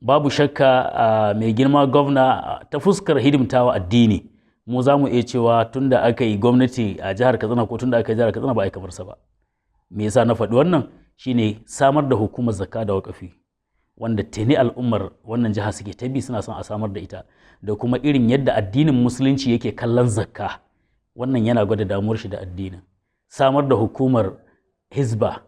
babu shakka mai girma gwamna ta fuskar hidimtawa addini mu za mu iya cewa tun da aka yi gwamnati a jihar Katsina ko tun da aka yi jihar Katsina ba a yi kamar sa ba. Me yasa na faɗi wannan shine samar da hukumar zakka da waƙafi wanda tuni al'ummar wannan jiha suke ta bi suna son a samar da ita, da kuma irin yadda addinin musulunci yake kallon zakka, wannan yana gwada damuwar shi da addinin. Samar da hukumar hizba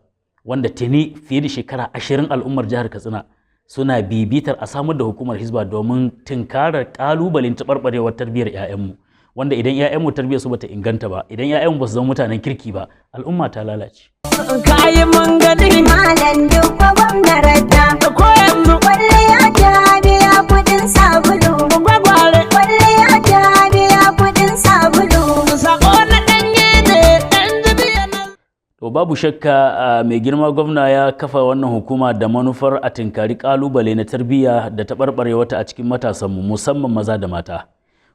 wanda tuni fiye da shekara 20 al'ummar jihar Katsina suna bibitar a samar da hukumar hizba domin tunkarar kalubalen taɓarɓarewar tarbiyyar 'ya'yanmu, wanda idan 'ya'yanmu tarbiyyar su bata inganta ba, idan 'ya'yanmu ba su zama mutanen kirki ba, al'umma ta lalace. Kayi mun gani malam duk gwamnatin da ko yanzu kwalliya ta biya kudin sabulu, gwagware kwalliya ta biya kudin sabulu, sako na danye ne dan jibiya nan. To babu shakka mai girma gwamna ya kafa wannan hukuma da manufar a tinkari kalubale na tarbiyya da taɓarɓarewata a cikin matasanmu musamman maza da mata,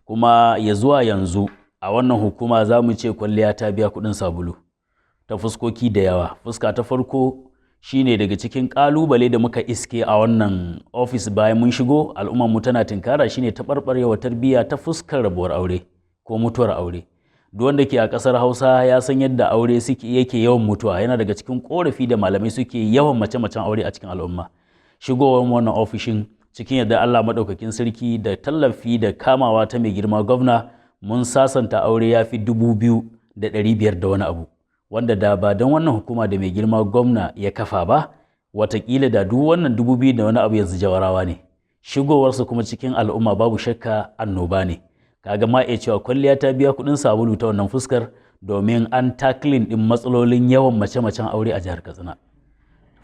kuma ya zuwa yanzu a wannan hukuma za mu ce kwalliya ta biya kudin sabulu ta fuskoki da yawa. Fuska ta farko shine daga cikin kalubale da muka iske a wannan ofis bayan mun shigo al'ummar mu tana tinkara shine taɓarɓarewa tarbiyya ta fuskar rabuwar aure ko mutuwar aure. Duk wanda ke a ƙasar Hausa ya san yadda aure yake yawan mutuwa, yana daga cikin ƙorafi da malamai suke yawan mace-macen aure a cikin al'umma. Shigowar wannan ofishin cikin yadda Allah maɗaukakin sarki da tallafi da kamawa ta mai girma gwamna mun sasanta aure ya fi 2,500 da wani abu, wanda da ba don wannan hukuma da mai girma gwamna ya kafa ba watakila da duk wannan 2,000 da wani abu yanzu jawarawa ne. Shigowarsu kuma cikin al'umma babu shakka annoba ne. Kaga ma iya cewa kwalliya ta biya kudin sabulu ta wannan fuskar domin an tackling din matsalolin yawan mace-macen aure a jihar Katsina.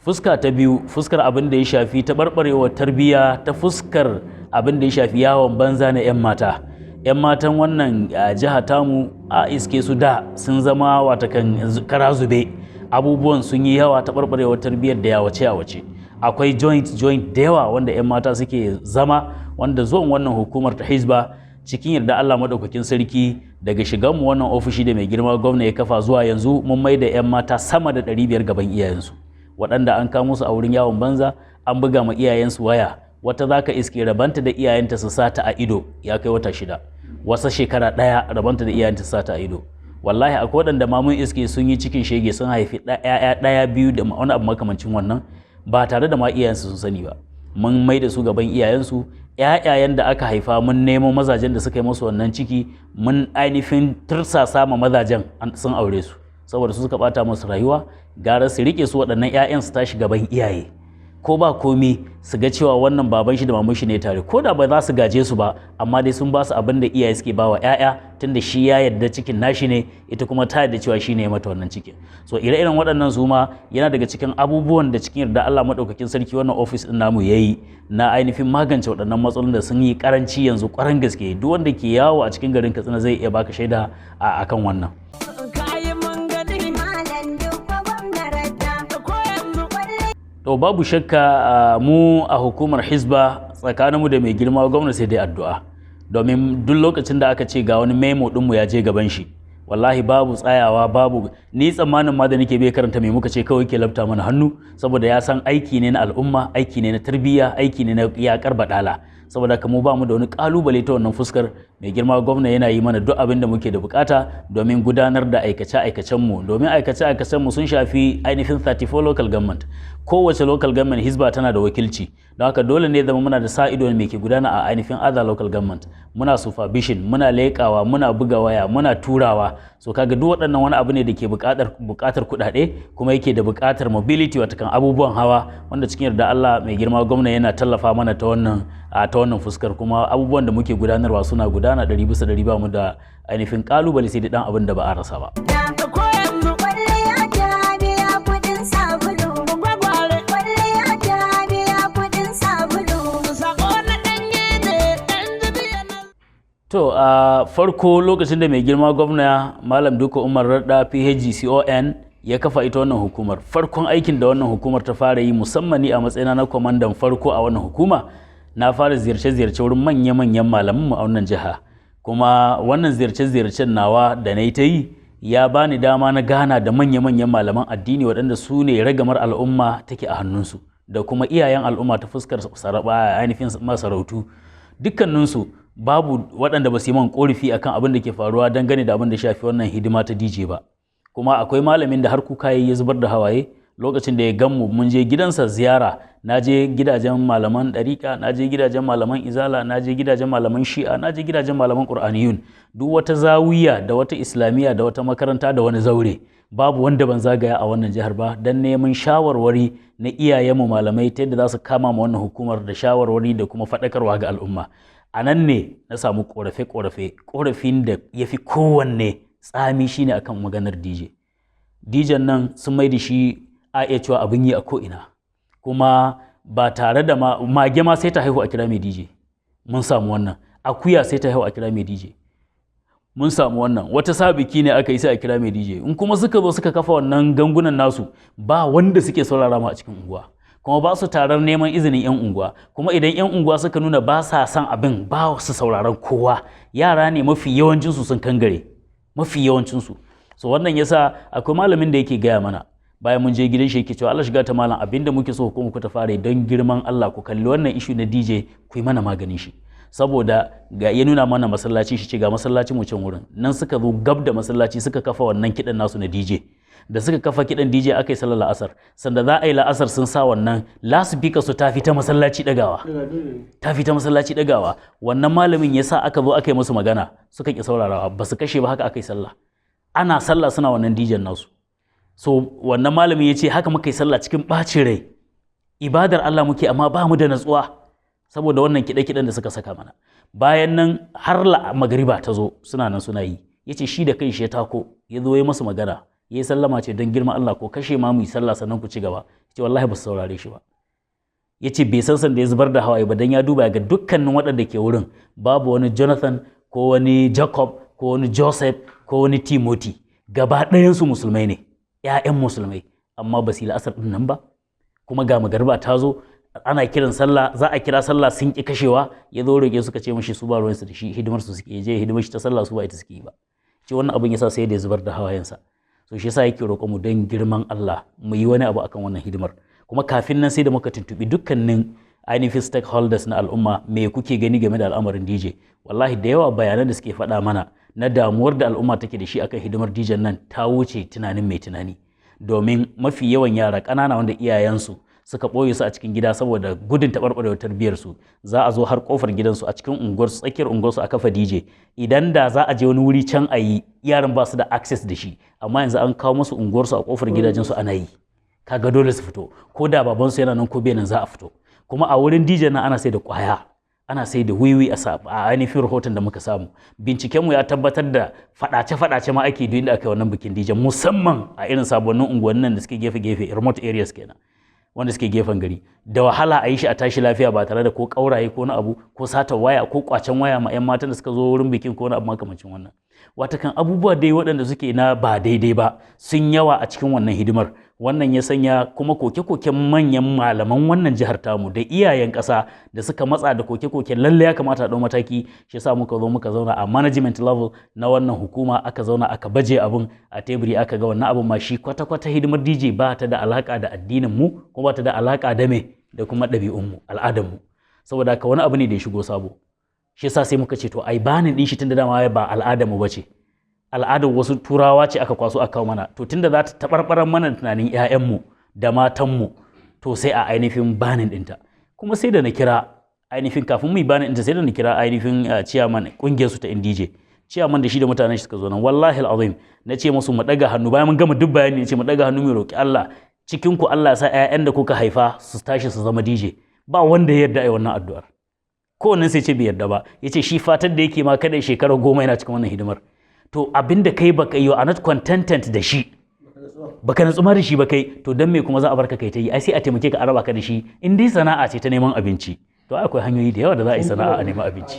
Fuska ta biyu, fuskar abin da ya shafi taɓarɓarewar tarbiyya ta fuskar abin da ya shafi yawon banza na 'yan mata. 'Yan matan wannan jiha tamu a iske su da sun zama watakan kara zube, abubuwan sun yi yawa, taɓarɓarewar tarbiyyar da yawace. Akwai joint da yawa wanda 'yan mata suke zama, wanda zuwan wannan hukumar ta hizba cikin yarda Allah maɗaukakin sarki daga shiganmu wannan ofishi da mai girma gwamna ya kafa zuwa yanzu mun mai da 'yan mata sama da 500 gaban iyayensu, waɗanda an kamo su a wurin yawon banza an buga ma iyayensu waya. Wata zaka iske rabanta da iyayenta su sata a ido ya kai wata 6, wasa shekara 1 rabanta da iyayenta su sata a ido. Wallahi akwai waɗanda ma mun iske sun yi cikin shege sun haifi ɗaya biyu da wani abu makamancin wannan ba tare da ma iyayensu sun sani ba. Mun mai da su gaban iyayensu, ƴaƴayen da aka haifa mun nemo mazajen da suka yi musu wannan ciki, mun ainihin tursasa ma mazajen sun aure su saboda su suka bata musu rayuwa, gara su rike su waɗannan ƴaƴan su tashi gaban iyaye, ko ba komi su ga cewa wannan baban shi da maman shi ne tare, ko da ba za su gaje su ba amma dai sun ba su abin da iyaye suke ba wa ƴaƴa, tunda shi ya yarda cikin nashi ne, ita kuma ta yarda cewa shi ne ya mata wannan cikin. So ire-iren waɗannan su ma yana daga cikin abubuwan da cikin yarda Allah maɗaukakin sarki wannan ofis ɗin namu yayi na ainihin magance waɗannan matsalolin da sun yi karanci yanzu ƙwarar gaske. Duk wanda ke yawo a cikin garin Katsina zai iya baka shaida akan wannan. To babu shakka mu a hukumar hizba tsakaninmu da mai girma gwamna sai dai addu'a, domin duk lokacin da aka ce ga wani memo ɗinmu ya je gaban shi wallahi babu tsayawa, babu ni tsammanin ma da nake bai karanta mai muka ce kawai ke lafta mana hannu, saboda ya san aiki ne na al'umma, aiki ne na tarbiyya, aiki ne na yakar badala. Saboda mu ba mu da wani kalubale ta wannan fuskar. Mai girma gwamna yana yi mana duk abin da muke da bukata domin gudanar da aikace-aikacenmu, domin aikace-aikacenmu sun shafi ainihin 34 local government. Kowace local government hizba tana da wakilci, don haka dole ne zama muna da sa ido mai ke gudana a ainihin other local government. Muna supervision, muna leƙawa, muna buga waya, muna turawa. So kaga duk waɗannan wani abu ne da ke buƙatar kuɗaɗe, kuma yake da buƙatar mobility, watakan abubuwan hawa, wanda cikin yarda Allah mai girma gwamna yana tallafa mana ta wannan fuskar, kuma abubuwan da muke gudanarwa suna gudana 100% ba mu da ainihin kalubale, sai da dan abin da ba a rasa ba. To a farko lokacin da mai girma gwamna Malam Duka Umar Radda PhD CON ya kafa ita wannan hukumar, farkon aikin da wannan hukumar ta fara yi, musamman ni a matsayina na kwamandan farko a wannan hukuma, na fara ziyarce-ziyarce wurin manya-manyan malamanmu a wannan jiha. Kuma wannan ziyarce-ziyarcen nawa da na yi ta yi ya bani dama na gana da manya-manyan malaman addini waɗanda su ne ragamar al'umma take a hannunsu. da kuma iyayen al'umma ta fuskar ainihin masarautu, dukkaninsu babu waɗanda ba su yi man ƙorafi akan abin da ke faruwa dangane da abin da shafi wannan hidima ta DJ ba. Kuma akwai malamin da har kuka ya zubar da hawaye lokacin da ya gan mu mun je gidansa ziyara. Na je gidajen malaman ɗariƙa, na je gidajen malaman izala, na je gidajen malaman shi'a, na je gidajen malaman ƙur'aniyun, duk wata zawiya da wata islamiyya da wata makaranta da wani zaure babu wanda ban zagaya a wannan jihar ba don neman shawarwari na iyayenmu malamai ta yadda za su kama ma wannan hukumar da shawarwari da kuma faɗakarwa ga al'umma. A nan ne na samu ƙorafe-ƙorafe, ƙorafin da ya fi kowanne tsami shine akan maganar DJ. DJ nan sun mai da shi a iya cewa abin yi a ko'ina, kuma ba tare da mage ma sai ta haihu a kira mai DJ. Mun samu wannan. Akuya sai ta haihu a kira mai DJ. Mun samu wannan. Wata sabiki ne aka yi sai a kira mai DJ. In kuma suka zo suka kafa wannan gangunan nasu ba wanda suke saurara ma a cikin unguwa. Kuma ba su tarar neman izinin 'yan unguwa. Kuma idan 'yan unguwa suka nuna ba sa son abin ba su sauraron kowa. Yara ne mafi yawancinsu sun kangare. Mafi yawancinsu. So wannan yasa akwai malamin da yake gaya mana. Bayan mun je gidan shi yake cewa Allah shiga ta malam abinda muke so hukumar ku ta fare don girman Allah ku kalli wannan issue na DJ ku yi mana maganin shi. Saboda ga ya nuna mana masallaci shi ce ga masallacin mu can wurin. Nan suka zo gab da masallaci suka kafa wannan kidan nasu na DJ. Da suka kafa kidan DJ aka yi sallar la'asar. Sanda za a yi la'asar sun sa wannan lasifika su ta fita masallaci dagawa. Ta fita masallaci dagawa. Wannan malamin ya sa aka zo aka yi musu magana suka ki saurarawa ba su kashe ba haka aka yi sallah. Ana sallah suna wannan DJ nasu. So wannan malamin ya ce haka muka yi sallah cikin ɓacin rai, ibadar Allah muke amma ba mu da natsuwa saboda wannan kiɗe-kiɗen da suka saka mana. Bayan nan har magariba ta zo suna nan suna yi, ya ce shi da kai shi ya tako ya zo ya masu magana ya yi sallama ce don girma Allah ko kashe ma mu yi sallah sannan ku ci gaba. Ya ce wallahi ba su saurare shi ba. Ya ce bai san sanda ya zubar da hawaye ba don ya duba ga dukkanin waɗanda ke wurin babu wani Jonathan ko wani Jacob ko wani Joseph ko wani Timothy, gaba ɗayansu musulmai ne. 'Ya'yan musulmai amma ba su yi la'asar ɗin nan ba, kuma ga magariba ta zo ana kiran sallah za a kira sallah sun ƙi kashewa ya zo roƙe suka ce mashi su ba ruwansu da shi hidimar su suke je hidimar shi ta sallah su ba ita suke yi ba. Ce wannan abin yasa sai da ya zubar da hawayensa. So shi yasa yake roƙo mu don girman Allah mu yi wani abu akan wannan hidimar. Kuma kafin nan sai da muka tuntuɓi dukkanin ainihin stakeholders na al'umma me kuke gani game da al'amarin DJ. Wallahi da yawa bayanan da suke faɗa mana na damuwar da al'umma take da shi akan hidimar DJ nan ta wuce tunanin mai tunani. Domin mafi yawan yara ƙanana wanda iyayensu suka ɓoye su a cikin gida saboda gudun taɓarɓarewar tarbiyyarsu za a zo har ƙofar gidansu a cikin unguwarsu tsakiyar unguwarsu a kafa DJ. Idan da za a je wani wuri can a yi yaran ba su da access da shi, amma yanzu an kawo musu unguwarsu a ƙofar gidajensu ana yi. Kaga dole su fito, ko da babansu yana nan ko bai nan za a fito. Kuma a wurin DJ nan ana sai da ƙwaya, ana sai da wiwi a ainihin rahoton da muka samu. Bincikenmu ya tabbatar da faɗace-faɗace ma ake duk inda aka yi wannan bikin DJ, musamman a irin sabannin unguwannin da suke gefe-gefe, remote areas kenan, wanda suke gefen gari. Da wahala a yi shi a tashi lafiya ba tare da ko ƙauraye ko na abu ko sata waya ko ƙwacen waya ma 'yan matan da suka zo wurin bikin ko na abu makamancin wannan. Watakan abubuwa dai waɗanda suke na ba daidai ba sun yawa a cikin wannan hidimar. Wannan ya sanya kuma koke-koken manyan malaman wannan jihar tamu da iyayen ƙasa da suka matsa da koke-koken lalle ya kamata a ɗau mataki. Shi yasa muka zo muka zauna a management level na wannan hukuma aka zauna aka baje abun a teburi aka ga wannan abun ma shi kwata-kwata hidimar DJ ba ta da alaka da addinin mu ko ba ta da alaka da me da kuma ɗabi'un mu al'adar mu. Saboda haka wani abu ne da ya shigo sabo. Shi yasa sai muka ce to ai banin din shi tunda dama ba al'adar mu bace. Al'adar wasu turawa ce aka kwaso aka kawo mana, to tunda za ta tabarbaran mana tunanin 'ya'yanmu da matanmu to sai a ainihin banin ɗinta. Kuma sai da na kira ainihin kafin mu yi banin ɗinta sai da na kira ainihin ciyaman ƙungiyar su ta NDJ, ciyaman da shi da mutanen shi suka zo nan, wallahi al'azim na ce musu mu ɗaga hannu bayan mun gama duk bayani na ce mu ɗaga hannu mu roƙi Allah cikin ku Allah ya sa 'ya'yan da kuka haifa su tashi su zama DJ. Ba wanda ya yarda a wannan addu'ar, kowannen sai ce bai yarda ba, ya ce shi fatan da yake ma kada shekara 10 yana cikin wannan hidimar. To abinda kai baka yi a not contented da shi, baka natsu ma da shi ba kai, to dan me kuma za a barka kai ta yi? Ai sai a taimake ka a raba ka da shi. In dai sana'a ce ta neman abinci, to akwai hanyoyi da yawa da za a yi sana'a a neman abinci.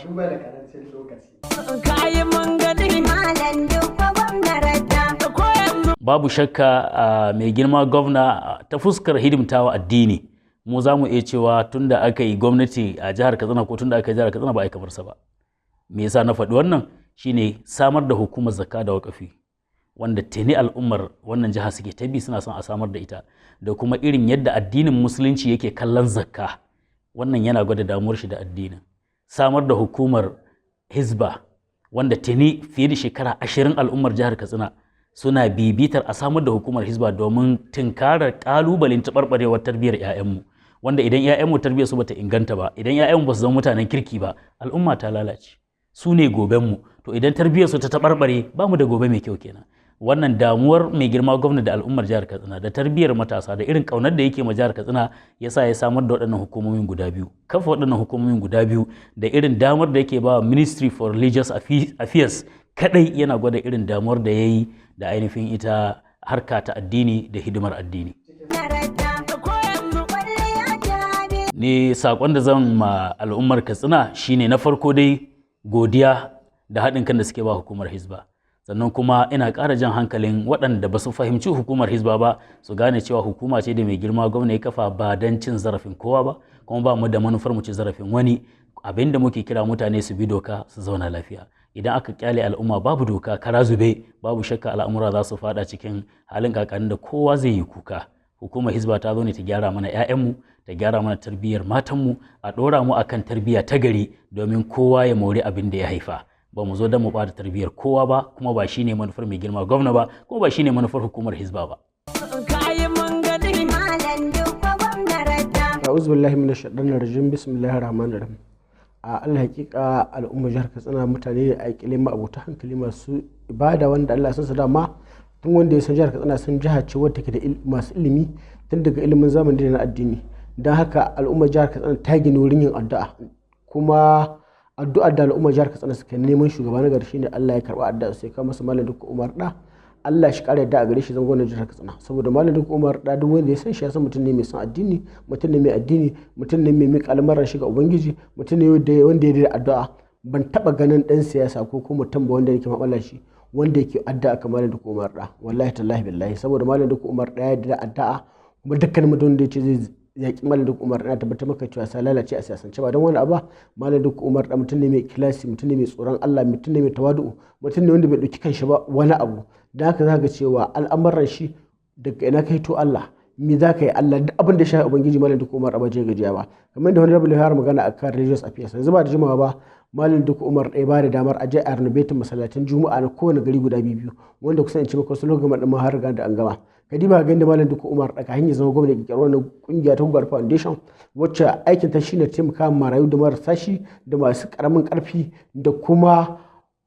Babu shakka mai girma gwamna ta fuskar hidimtawa addini, mu za mu iya cewa tun da aka yi gwamnati a jihar Katsina ko tun da aka yi jihar Katsina ba a yi kamar sa ba. Me yasa na faɗi wannan? Shine samar da hukumar zakka da waƙafi wanda tuni al'ummar wannan jiha suke ta bi suna son a samar da ita, da kuma irin yadda addinin musulunci yake kallon zakka, wannan yana gwada damuwar shi da addinin. Samar da hukumar Hizba wanda tuni fiye da shekara 20 al'ummar jihar Katsina suna bibitar a samar da hukumar Hizba domin tunkarar kalubalen taɓarɓarewar tarbiyyar 'ya'yanmu, wanda idan 'ya'yanmu tarbiyyar su bata inganta ba, idan 'ya'yanmu ba su zama mutanen kirki ba, al'umma ta lalace. Su ne gobenmu, to idan tarbiyyar su ta taɓarɓare ba mu da gobe mai kyau kenan. Wannan damuwar mai girma gwamna da al'ummar jihar Katsina da tarbiyyar matasa da irin kaunar da yake ma jihar Katsina yasa ya samar da waɗannan hukumomin guda biyu. Kafa waɗannan hukumomin guda biyu da irin damar da yake ba Ministry for Religious Affairs kadai yana gwada irin damuwar da yayi da ainihin ita harka ta addini da hidimar addini. Ni sakon da zan ma al'ummar Katsina shine na farko dai godiya da haɗin kan da suke ba hukumar Hizba. Sannan kuma ina ƙara jan hankalin waɗanda ba su fahimci hukumar Hizba ba su gane cewa hukuma ce da mai girma gwamna ya kafa ba don cin zarafin kowa ba, kuma ba mu da manufar mu ci zarafin wani. Abin da muke kira mutane su bi doka su zauna lafiya. Idan aka kyale al'umma babu doka kara zube, babu shakka al'amura za su fada cikin halin kakanin da kowa zai yi kuka. Hukumar Hizba ta zo ne ta gyara mana 'ya'yanmu, ta gyara mana tarbiyyar matanmu, a ɗora mu akan tarbiyya ta gari domin kowa ya mori abin da ya haifa. Ba mu zo don mu bada tarbiyyar kowa ba, kuma ba shine manufar mai girma gwamna ba, kuma ba shine manufar hukumar Hizba ba. A'udhu billahi minash shaitanir rajim. Bismillahir rahmanir rahim. Allah hakika al'ummar jihar Katsina mutane ne a kile ma abota hankali masu ibada wanda Allah ya san su dama tun wanda ya san jihar Katsina sun jiha ce wadda take da masu ilimi tun daga ilimin zamani da na addini. Don haka al'ummar jihar Katsina ta gina wurin yin addu'a, kuma addu'ar da al'ummar jihar Katsina suka neman shugaba na gari shine Allah ya karba addu'a sai ka masa Malam Dukku Umar da Allah shi kare da a gare shi zan gwamnatin jihar Katsina, saboda Malam Dukku Umar da duk wanda ya san shi ya san mutum ne mai son addini, mutum ne mai addini, mutum ne mai miƙa al'amuran shi ga ubangiji, mutum ne wanda ya da addu'a. Ban taba ganin dan siyasa ko kuma mutum ba wanda yake mabala shi wanda yake addu'a kamar Malam Dukku Umar da, wallahi tallahi billahi, saboda Malam Dukku Umar da ya da addu'a, kuma dukkan mutum da ya ce zai yaƙi Malam Dukku Umar na tabbatar maka cewa sa lalace a siyasance ba don wani abu. Malam Dukku Umar da mutum ne mai kilasi, mutum ne mai tsoron Allah, mutum ne mai tawadu'u, mutum ne wanda bai ɗauki kanshi ba wani abu. Da haka za ka cewa al'amuran shi daga ina kai to Allah, me za ka yi Allah, duk abin da ya shafi ubangiji Malam Dukku Umar ba je gajiya ba. Kamar da wani rabu ya magana akan religious affairs, yanzu ba da jimawa ba Malam Dukku Umar ɗaya ba da damar aje a renovating masallatan Juma'a na kowane gari guda biyu, wanda kusan in ce maka wasu lokacin da har riga da an gama. Kadiba ga da Malam Dukku Umar daga hanyar zama gwamnati kirkiro wannan kungiya ta Google Foundation wacce aikin ta shine taimaka marayu da marasa shi da masu karamin karfi da kuma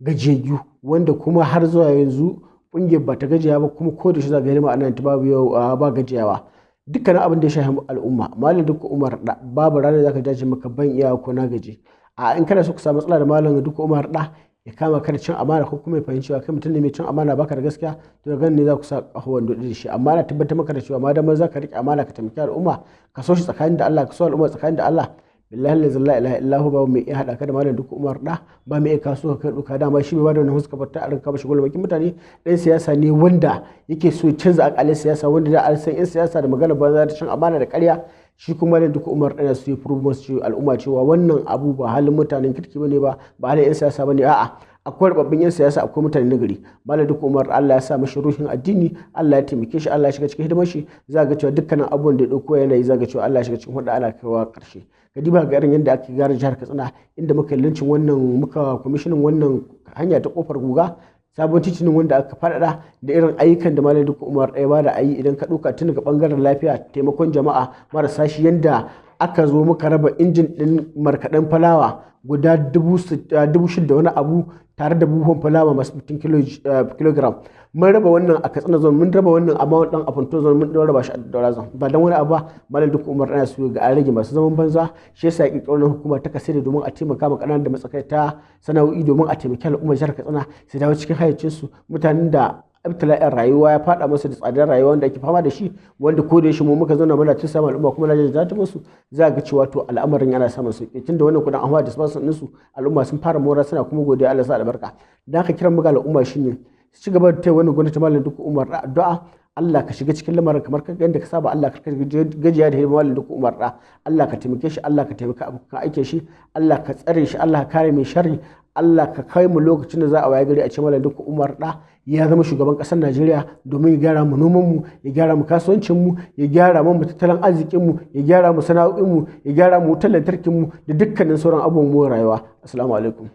gajiyayyu, wanda kuma har zuwa yanzu kungiyar ba ta gajiya ba, kuma ko da shi za ga hidima anan ta babu yau ba gajiyawa. Dukkanin abin da ya shafi al'umma Malam Dukku Umar da babu ranar zaka jaje maka ban iya ko na gaji. A in kana so ka samu matsala da Malam Dukku Umar da ya kama ka da cin amana ko kuma ya fahimci cewa kai mutum ne mai cin amana baka da gaskiya, to daga ne za ku sa kahuwan dodi da shi. Amma na tabbatar maka da cewa ma za ka riƙe amana ka taimaki al'umma, ka so shi tsakanin da Allah, ka so al'umma tsakanin da Allah, billahi la ilaha illa hu, ba mai iya hada ka da Malam Dukku Umar da, ba mai iya kasuwa ka duka dama shi bai ba da wannan huska fata a rinka bashi gulmakin mutane. Dan siyasa ne wanda yake so ya canza akalin siyasa, wanda da an san yan siyasa da magana ba za ta cin amana da ƙarya. Shi kuma Malam Dukku Umar ɗaya su yi furubus al'umma cewa wannan abu ba halin mutanen kirki bane ba halin 'yan siyasa bane, a'a akwai rababbin 'yan siyasa, akwai mutane na gari. Malam Dukku Umar Allah ya sa mashi ruhin addini, Allah ya taimake shi, Allah ya shiga cikin hidimar shi, za ga cewa dukkanin abubuwan da ya ɗauko yanayi za ga cewa Allah ya shiga cikin hudu ana kaiwa ƙarshe. Kadiba ga irin yadda ake gyara jihar Katsina, inda muka lincin wannan muka kwamishinin wannan hanya ta kofar guga, sabon titinin wanda aka faɗaɗa, da irin ayyukan da Malam Dukku Umar ɗaya ba da ayi idan ka ɗauka tun daga ɓangaren lafiya, taimakon jama'a marasa shi, yanda aka zo muka raba injin ɗin markaɗen fulawa guda 6,000 da wani abu tare da buhun fulawa masu 15 kilogram. Mun raba wannan a Katsina zone, mun raba wannan a Mount Dan Afunto zone, mun raba shi a Daura zone. Ba dan wani abu ba, Malam Dukku Umar ana so ga an rage masu zaman banza, shi yasa ya kirkiro wannan hukuma ta kasance domin a taimaka ma ƙananan da matsakaita sana'o'i, domin a taimaki al'ummar jihar Katsina su dawo cikin hayyacinsu. Mutanen da ibtila'in rayuwa ya fada masa da tsadar rayuwa wanda ake fama da shi, wanda ko da yaushe mu muka zauna muna tun samun al'umma kuma na jajjata musu, za ga cewa to al'amarin yana samun sauki. Tunda wannan kudin an fara da sponsor ɗinsu, al'umma sun fara mora suna kuma godiya Allah sa albarka. Dan haka kiran muga al'umma shine su ci gaba da taya wannan gwamnati Malam Dukku Umar da addu'a. Allah ka shiga cikin lamarin kamar yadda ka saba, Allah ka gajiya da hidima Malam Dukku Umar da, Allah ka taimake shi, Allah ka taimaka abokan aikin shi, Allah ka tsare shi, Allah ka kare mai sharri, Allah ka kai mu lokacin da za a waye gari a ce Malam Dikko Umar da ya zama shugaban ƙasar Najeriya domin ya gyara mu noman mu, ya gyara mu kasuwancin mu, ya gyara mu tattalin arzikin mu, ya gyara mu sana'o'in mu, ya gyara mu wutar lantarkin mu da dukkanin sauran abubuwan rayuwa. Assalamu alaikum.